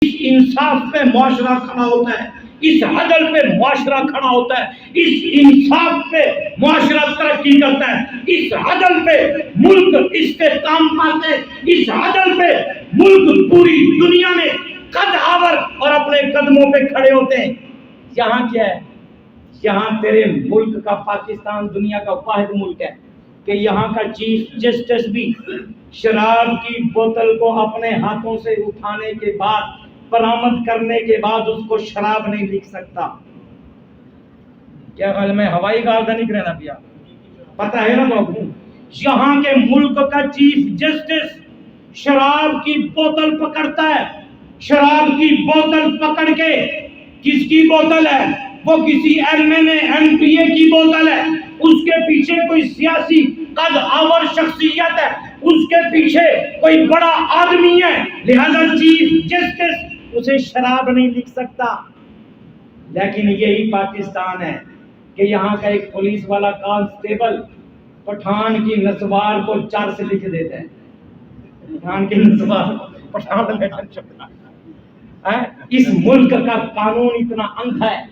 اس انصاف پہ معاشرہ کھڑا ہوتا ہے، اس عدل پہ معاشرہ کھڑا ہوتا ہے، اس انصاف پہ معاشرہ ترقی کرتا ہے، اس عدل پہ ملک استحکام پاتے، اس عدل پہ ملک پوری دنیا میں قد آور اور اپنے قدموں پہ کھڑے ہوتے ہیں۔ یہاں کیا ہے؟ یہاں تیرے ملک کا پاکستان دنیا کا واحد ملک ہے کہ یہاں کا چیف جسٹس بھی شراب کی بوتل کو اپنے ہاتھوں سے اٹھانے کے بعد، برآمد کرنے کے بعد اس کو شراب نہیں لکھ سکتا۔ کیا غل میں ہوائی گال نہیں کرنا پیا؟ پتہ ہے نا بابو، یہاں کے ملک کا چیف جسٹس شراب کی بوتل پکڑتا ہے، شراب کی بوتل پکڑ کے، کس کی بوتل ہے؟ وہ کسی ایم پی اے کی بوتل ہے، اس کے پیچھے کوئی سیاسی قد آور شخصیت ہے، اس کے پیچھے کوئی بڑا آدمی ہے، لہذا چیف جسٹس اسے شراب نہیں لکھ سکتا۔ لیکن یہی پاکستان ہے کہ یہاں کا ایک پولیس والا کانسٹیبل پٹھان کی نسوار کو چرس لکھ دیتا ہے، پٹھان کی نسوار پٹھان میں ہے۔ اس ملک کا قانون اتنا اندھا ہے،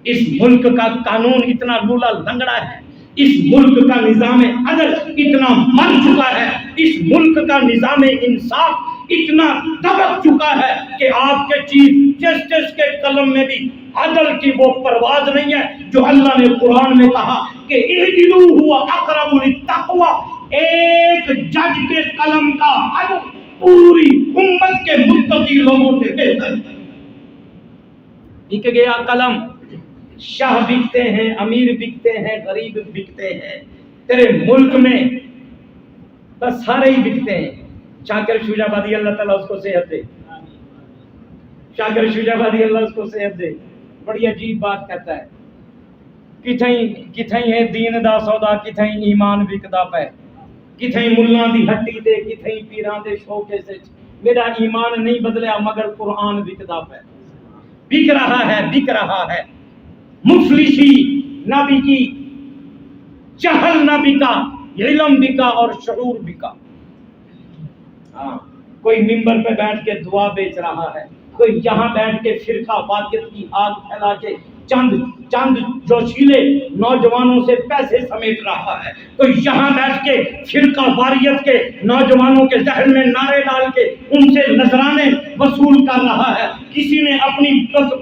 اس ملک کا قانون اتنا لولا لنگڑا ہے، اس ملک کا نظام عدل اتنا مر چکا ہے، اس ملک کا نظام انصاف اتنا دبک چکا ہے کہ آپ کے چیف جسٹس کے قلم میں بھی عدل کی وہ پرواز نہیں ہے جو اللہ نے قرآن میں کہا کہ اعدلوا ہوا اقرب للتقوی۔ ایک جج کے قلم کا عدل پوری امت کے متقی لوگوں سے بہتر ہے۔ بک گیا قلم، شاہ بکتے ہیں، امیر بکتے ہیں، غریب بکتے ہیں، تیرے ملک میں بس سارے ہی بکتے ہیں۔ شاکر شجابادی اللہ تعالیٰ اس کو صحت دے، شاکر شجابادی اللہ اس کو صحت دے، بڑی عجیب بات کہتا ہے، کتھائیں ہے دین دا سودا، کتھائیں ایمان بکدا پے، کتھائیں ملاں دی ہٹی تے، کتھائیں پیراں دے شوکے سے، میرا ایمان نہیں بدلیا مگر قرآن بکدا پے، بک رہا ہے، بک رہا ہے۔ مفلسی نہ بکی، جہل نہ بکا، علم بکا اور شعور بکا۔ کوئی ممبر پہ بیٹھ کے دعا بیچ رہا ہے، کوئی یہاں بیٹھ کے فرقہ واریت کی آگ پھیلا کے چند جوشیلے نوجوانوں سے پیسے سمیٹ رہا ہے، کوئی یہاں بیٹھ کے فرقہ واریت کے نوجوانوں کے ذہن میں نعرے ڈال کے ان سے نذرانے وصول کر رہا ہے، کسی نے اپنی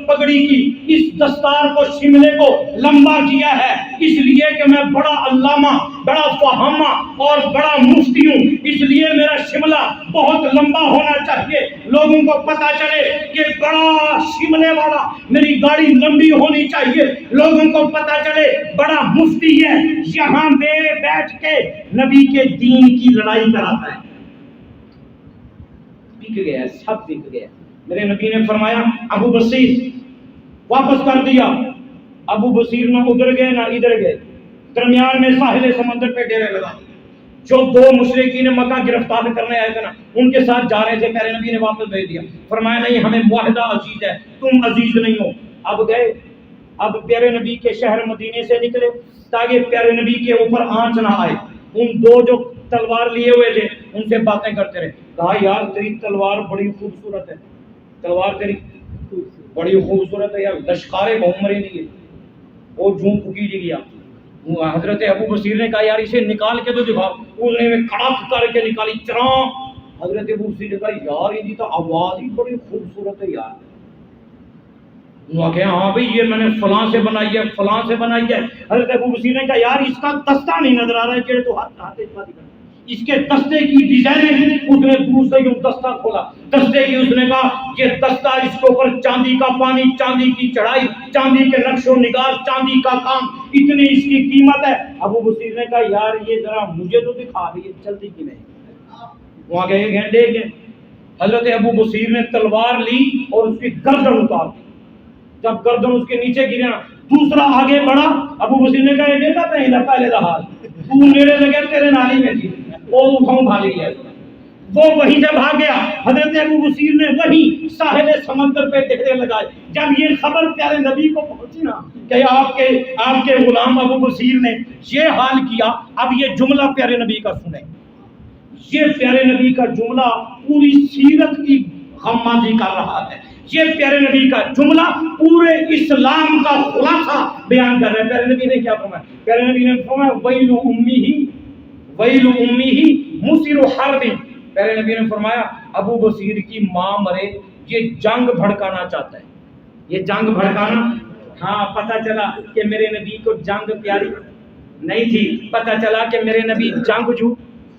پگڑی کی اس دستار کو، شملے کو لمبا کیا ہے اس لیے کہ میں بڑا علامہ، بڑا فہامہ اور بڑا مفتی ہوں، اس لیے میرا شملہ بہت لمبا ہونا چاہیے، لوگوں کو پتا چلے کہ بڑا شملے والا، میری گاڑی لمبی ہونی چاہیے، لوگوں کو پتا چلے بڑا مفتی ہے، یہاں بیٹھ کے نبی کے دین کی لڑائی کراتا ہے۔ بک گیا، سب بک گیا۔ میرے نبی نے فرمایا ابو بصیر واپس کر دیا، ابو بصیر نہ ادھر گئے نہ ادھر گئے، درمیان میں ساحل سمندر پہ ڈیرے لگا۔ جو دو مشرکین مکہ گرفتار کرنے آئے تھے نا، ان کے ساتھ جا رہے تھے، پیارے نبی نے واپس بھیج دیا، فرمایا نہیں ہمیں معاہدہ عزیز ہے، تم عزیز نہیں ہو۔ اب گئے، اب پیارے نبی کے شہر مدینے سے نکلے تاکہ پیارے نبی کے اوپر آنچ نہ آئے، ان دو جو تلوار لیے ہوئے تھے ان سے باتیں کرتے رہے، کہا یار تیری تلوار بڑی خوبصورت ہے، تلوار تیری بڑی خوبصورت ہے یار، لشکارے بہمرے نہیں ہے، وہ جھوم پھکی جی گیا۔ حضرت ابو بصیر نے کہا یار اسے نکال کے تو دکھاؤ، انہوں نے کڑک کر کے نکالی، چراں۔ حضرت ابو بصیر نے کہا یار یہ تو آواز ہی بڑی خوبصورت ہے یار۔ وہ کہا ہاں بھئی یہ میں نے فلاں سے بنائی ہے، فلاں سے بنائی ہے۔ حضرت ابو بصیر نے کہا یار اس کا دستہ نہیں نظر آ رہا ہے کہ تو ہاتھ اس کے دستے کی ڈیزائن، اس نے دور سے یوں دستہ کھولا، دستے کی، اس نے کہا یہ دستہ، اس کے اوپر چاندی کا پانی، چاندی کی چڑھائی، چاندی کے نقش و نگار، چاندی کا کام، اتنی اس کی قیمت ہے۔ ابو بصیر نے کہا یار یہ ذرا مجھے تو دکھا رہی ہے چلتی کی نہیں۔ وہاں گئے گھنٹے کے حضرت ابو بصیر نے تلوار لی اور اس کی گردن اتار دی، جب گردن اس کے نیچے گرا دوسرا آگے بڑھا، ابو بصیر نے کہا یہ دیتا پہلے دا حال تو میرے لگے تیرے نالی میں تھی، وہ اٹھاؤں بھاگ گیا، وہ وہیں سے بھاگ گیا۔ حضرت ابو بصیر نے وہیں ساحل سمندر پہ ڈیرے لگائے۔ جب یہ خبر پیارے نبی کو پہنچی نا کہ آپ کے غلام ابو بصیر نے یہ حال کیا، اب یہ جملہ پیارے نبی کا سنیں، یہ پیارے نبی کا جملہ پوری سیرت کی غمازی کر رہا ہے. یہ پیارے نبی کا جملہ پورے اسلام کا خلاصہ بیان کر رہا ہے. پیارے نبی نے کیا فرمایا؟ پیارے نبی نے فرمایا ویل امیہ مسر حرب. پیارے نبی نے فرمایا ابو بصیر کی ماں مرے، یہ جنگ بھڑکانا چاہتا ہے. یہ جنگ بھڑکانا، ہاں پتہ چلا کہ میرے نبی کو جنگ پیاری نہیں تھی، پتہ چلا کہ میرے نبی جنگجو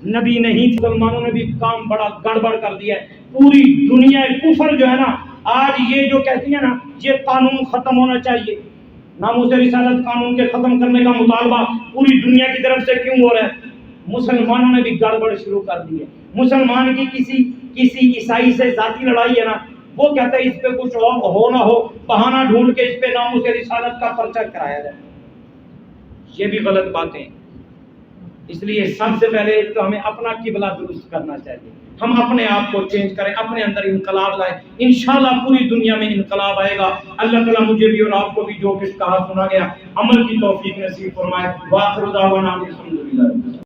نبی نہیں تھے. مسلمانوں نے بھی کام بڑا گڑبڑ کر دیا ہے. پوری دنیا کفر جو ہے نا آج یہ جو کہتی ہے نا یہ قانون ختم ہونا چاہیے، ناموس رسالت قانون کے ختم کرنے کا مطالبہ پوری دنیا کی طرف سے کیوں ہو رہا ہے؟ مسلمانوں نے بھی گڑبڑ شروع کر دی ہے. مسلمان کی کسی عیسائی سے ذاتی لڑائی ہے نا، وہ کہتا ہے اس پہ کچھ ہو نہ ہو بہانہ ڈھونڈ کے اس پہ ناموس رسالت کا پرچہ کرایا جائے. یہ بھی غلط باتیں. اس لیے سب سے پہلے تو ہمیں اپنا قبلہ درست کرنا چاہیے. ہم اپنے آپ کو چینج کریں، اپنے اندر انقلاب لائیں. انشاءاللہ پوری دنیا میں انقلاب آئے گا. اللہ تعالیٰ مجھے بھی اور آپ کو بھی جو کچھ کہا سنا گیا عمل کی توفیق نصیب فرمائے. وآخر دعوانا الحمدللہ.